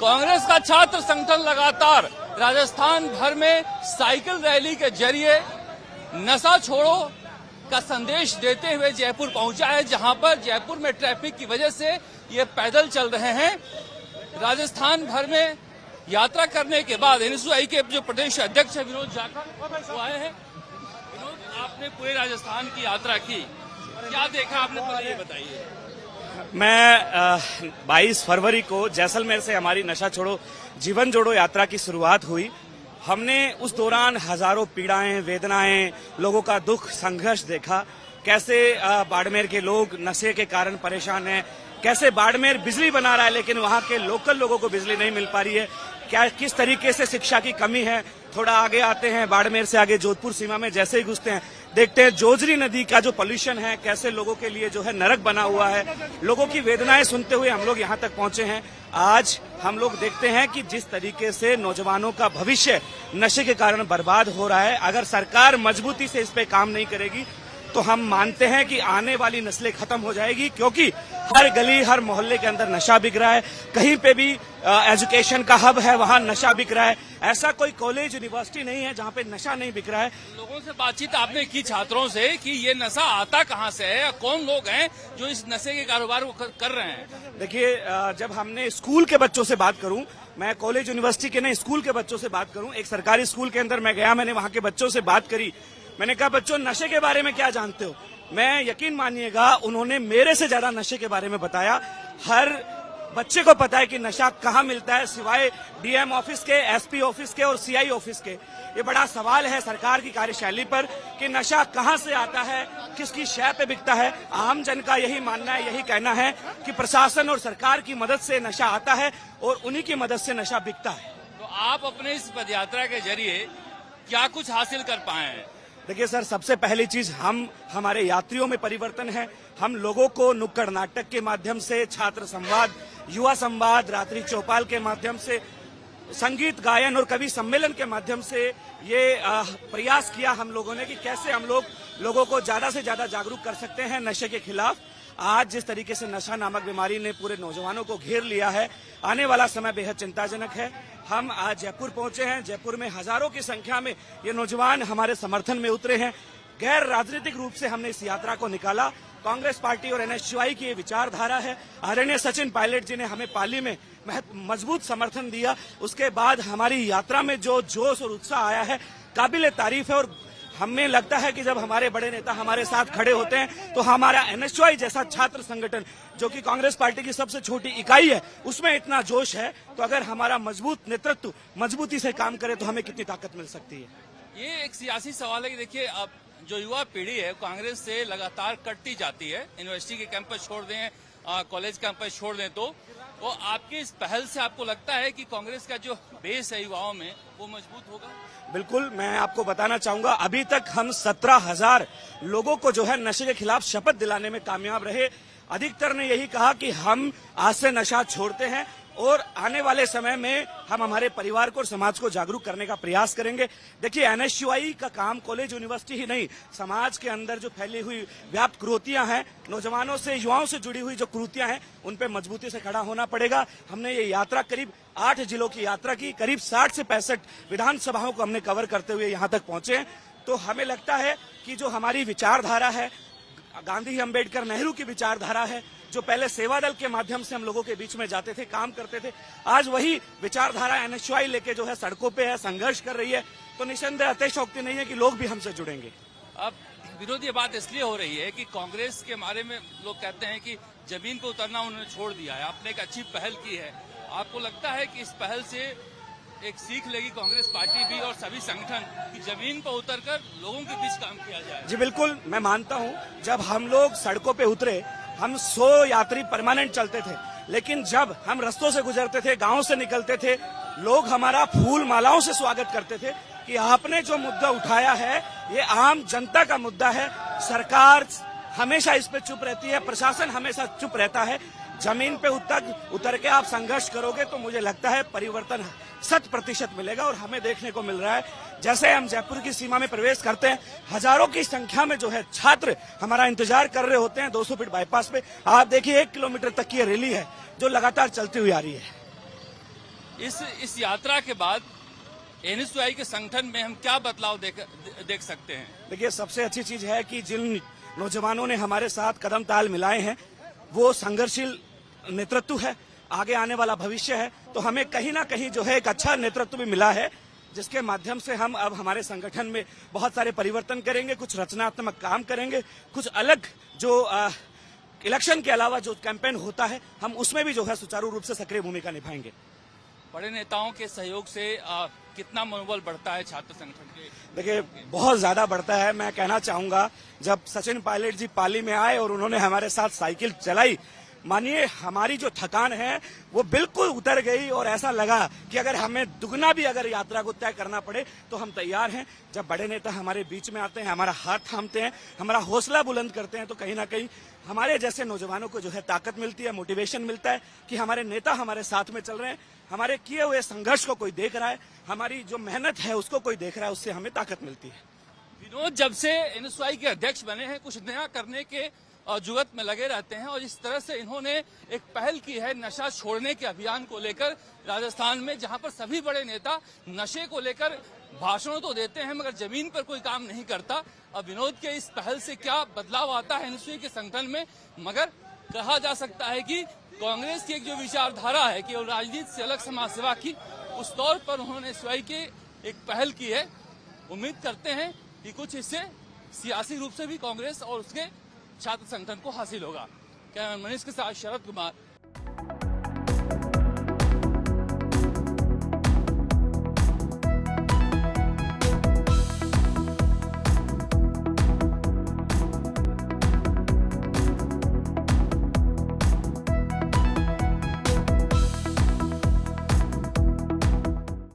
कांग्रेस का छात्र संगठन लगातार राजस्थान भर में साइकिल रैली के जरिए नशा छोड़ो का संदेश देते हुए जयपुर पहुंचा है, जहां पर जयपुर में ट्रैफिक की वजह से ये पैदल चल रहे हैं। राजस्थान भर में यात्रा करने के बाद एनएसयूआई के जो प्रदेश अध्यक्ष है विनोद जाखड़ वो आए हैं। विनोद, आपने पूरे राजस्थान की यात्रा की, क्या देखा आपने, पहले ये बताइए। मैं 22 फरवरी को जैसलमेर से हमारी नशा छोड़ो जीवन जोड़ो यात्रा की शुरुआत हुई। हमने उस दौरान हजारों पीड़ाएं, वेदनाएं, लोगों का दुख, संघर्ष देखा। कैसे बाड़मेर के लोग नशे के कारण परेशान हैं, कैसे बाड़मेर बिजली बना रहा है लेकिन वहां के लोकल लोगों को बिजली नहीं मिल पा रही है, क्या किस तरीके से शिक्षा की कमी है। थोड़ा आगे आते हैं, बाड़मेर से आगे जोधपुर सीमा में जैसे ही घुसते हैं देखते हैं जोजरी नदी का जो पोल्यूशन है कैसे लोगों के लिए जो है नरक बना हुआ है। लोगों की वेदनाएं सुनते हुए हम लोग यहाँ तक पहुंचे हैं। आज हम लोग देखते हैं कि जिस तरीके से नौजवानों का भविष्य नशे के कारण बर्बाद हो रहा है, अगर सरकार मजबूती से इस पे काम नहीं करेगी तो हम मानते हैं कि आने वाली नस्लें खत्म हो जाएगी, क्योंकि हर गली हर मोहल्ले के अंदर नशा बिक रहा है। कहीं पे भी एजुकेशन का हब है वहां नशा बिक रहा है। ऐसा कोई कॉलेज यूनिवर्सिटी नहीं है जहां पे नशा नहीं बिक रहा है। लोगों से बातचीत आपने की छात्रों से कि ये नशा आता कहां से है, कौन लोग हैं जो इस नशे के कारोबार को कर रहे हैं। देखिए, जब हमने स्कूल के बच्चों से बात करूं, मैं कॉलेज यूनिवर्सिटी के नहीं स्कूल के बच्चों से बात करूं, एक सरकारी स्कूल के अंदर मैं गया, मैंने वहां के बच्चों से बात करी। मैंने कहा, बच्चों नशे के बारे में क्या जानते हो? मैं यकीन मानिएगा उन्होंने मेरे से ज्यादा नशे के बारे में बताया। हर बच्चे को पता है कि नशा कहाँ मिलता है, सिवाय डीएम ऑफिस के, एसपी ऑफिस के और सीआई ऑफिस के। ये बड़ा सवाल है सरकार की कार्यशैली पर कि नशा कहाँ से आता है, किसकी शय पे बिकता है। आम जन का यही मानना है, यही कहना है कि प्रशासन और सरकार की मदद से नशा आता है और उन्हीं की मदद से नशा बिकता है। तो आप अपने इस पदयात्रा के जरिए क्या कुछ हासिल कर पाए हैं? देखिए सर, सबसे पहली चीज हमारे यात्रियों में परिवर्तन है। हम लोगों को नुक्कड़ नाटक के माध्यम से, छात्र संवाद, युवा संवाद, रात्रि चौपाल के माध्यम से, संगीत गायन और कवि सम्मेलन के माध्यम से ये प्रयास किया हम लोगों ने कि कैसे हम लोगों को ज्यादा से ज्यादा जागरूक कर सकते हैं नशे के खिलाफ। आज जिस तरीके से नशा नामक बीमारी ने पूरे नौजवानों को घेर लिया है, आने वाला समय बेहद चिंताजनक है। हम आज जयपुर पहुंचे हैं। जयपुर में हजारों की संख्या में ये नौजवान हमारे समर्थन में उतरे हैं। गैर राजनीतिक रूप से हमने इस यात्रा को निकाला। कांग्रेस पार्टी और एनएसयूआई की ये विचारधारा है। आदरणीय सचिन पायलट जी ने हमें पाली में मजबूत समर्थन दिया। उसके बाद हमारी यात्रा में जो जोश और उत्साह आया है काबिले तारीफ है। और हमें लगता है कि जब हमारे बड़े नेता हमारे साथ खड़े होते हैं तो हमारा एनएसयूआई जैसा छात्र संगठन, जो कि कांग्रेस पार्टी की सबसे छोटी इकाई है, उसमें इतना जोश है, तो अगर हमारा मजबूत नेतृत्व मजबूती से काम करे तो हमें कितनी ताकत मिल सकती है। ये एक सियासी सवाल है कि देखिए, अब जो युवा पीढ़ी है कांग्रेस से लगातार कटती जाती है। यूनिवर्सिटी के कैंपस छोड़ दें, कॉलेज कैंपस छोड़ दें, तो वो आपकी इस पहल से आपको लगता है कि कांग्रेस का जो बेस है युवाओं में वो मजबूत होगा? बिल्कुल, मैं आपको बताना चाहूंगा, अभी तक हम 17,000 लोगों को जो है नशे के खिलाफ शपथ दिलाने में कामयाब रहे। अधिकतर ने यही कहा कि हम आज से नशा छोड़ते हैं और आने वाले समय में हम हमारे परिवार को और समाज को जागरूक करने का प्रयास करेंगे। देखिए, एनएसयूआई का काम कॉलेज यूनिवर्सिटी ही नहीं, समाज के अंदर जो फैली हुई व्याप्त कुरीतियां हैं, नौजवानों से, युवाओं से जुड़ी हुई जो कुरीतियां हैं, उन पे मजबूती से खड़ा होना पड़ेगा। हमने ये यात्रा करीब 8 जिलों की यात्रा की, करीब 60 से 65 विधानसभाओं को हमने कवर करते हुए यहाँ तक पहुंचे हैं। तो हमें लगता है कि जो हमारी विचारधारा है, गांधी, अंबेडकर, नेहरू की विचारधारा है, जो पहले सेवा दल के माध्यम से हम लोगों के बीच में जाते थे, काम करते थे, आज वही विचारधारा एनएसयूआई लेके जो है सड़कों पे है, संघर्ष कर रही है। तो निसंदेह अतिशयोक्ति नहीं है कि लोग भी हमसे जुड़ेंगे। अब विरोध, ये बात इसलिए हो रही है कि कांग्रेस के बारे में लोग कहते हैं कि जमीन पर उतरना उन्होंने छोड़ दिया है। आपने एक अच्छी पहल की है, आपको लगता है कि इस पहल से एक सीख लेगी कांग्रेस पार्टी भी और सभी संगठन कि जमीन पर उतरकर लोगों के बीच काम किया जाए? जी बिल्कुल, मैं मानता हूं, जब हम लोग सड़कों पे उतरे, हम 100 यात्री परमानेंट चलते थे, लेकिन जब हम रस्तों से गुजरते थे, गांव से निकलते थे, लोग हमारा फूल मालाओं से स्वागत करते थे कि आपने जो मुद्दा उठाया है ये आम जनता का मुद्दा है। सरकार हमेशा इस पे चुप रहती है, प्रशासन हमेशा चुप रहता है। जमीन पे उतर के आप संघर्ष करोगे तो मुझे लगता है परिवर्तन 100% मिलेगा। और हमें देखने को मिल रहा है, जैसे हम जयपुर की सीमा में प्रवेश करते हैं, हजारों की संख्या में जो है छात्र हमारा इंतजार कर रहे होते हैं 200 फीट बाईपास पे। आप देखिए, 1 किलोमीटर तक की ये रैली है जो लगातार चलती हुई आ रही है। इस यात्रा के बाद एनएसयूआई के संगठन में हम क्या बदलाव देख सकते हैं? देखिए, सबसे अच्छी चीज है कि जिन नौजवानों ने हमारे साथ कदम ताल मिलाए हैं वो संघर्षशील नेतृत्व है, आगे आने वाला भविष्य है। तो हमें कहीं ना कहीं जो है एक अच्छा नेतृत्व भी मिला है, जिसके माध्यम से हम अब हमारे संगठन में बहुत सारे परिवर्तन करेंगे, कुछ रचनात्मक काम करेंगे, कुछ अलग जो इलेक्शन के अलावा जो कैंपेन होता है हम उसमें भी जो है सुचारू रूप से सक्रिय भूमिका निभाएंगे। बड़े नेताओं के सहयोग से कितना मनोबल बढ़ता है छात्र संगठन के? देखिए, बहुत ज्यादा बढ़ता है। मैं कहना चाहूंगा, जब सचिन पायलट जी पाली में आए और उन्होंने हमारे साथ साइकिल चलाई, मानिए हमारी जो थकान है वो बिल्कुल उतर गई और ऐसा लगा कि अगर हमें दुगना भी अगर यात्रा को तय करना पड़े तो हम तैयार हैं। जब बड़े नेता हमारे बीच में आते हैं, हमारा हाथ थामते हैं, हमारा हौसला बुलंद करते हैं, तो कहीं ना कहीं हमारे जैसे नौजवानों को जो है ताकत मिलती है, मोटिवेशन मिलता है कि हमारे नेता हमारे साथ में चल रहे हैं, हमारे किए हुए संघर्ष को कोई देख रहा है, हमारी जो मेहनत है उसको कोई देख रहा है, उससे हमें ताकत मिलती है। विनोद जब से एनएसयूआई के अध्यक्ष बने हैं, कुछ नया करने के जुगत में लगे रहते हैं और इस तरह से इन्होंने एक पहल की है नशा छोड़ने के अभियान को लेकर राजस्थान में, जहां पर सभी बड़े नेता नशे को लेकर भाषण तो देते हैं मगर जमीन पर कोई काम नहीं करता। अब विनोद के इस पहल से क्या बदलाव आता है एनएसयूआई के संगठन में? मगर कहा जा सकता है कि कांग्रेस की एक जो विचारधारा है कि राजनीति से अलग समाज सेवा की, उस तौर पर उन्होंने एनएसयूआई के एक पहल की है। उम्मीद करते हैं कि कुछ इससे सियासी रूप से भी कांग्रेस और उसके छात्र संगठन को हासिल होगा। कैमरा मनीष के साथ शरद कुमार,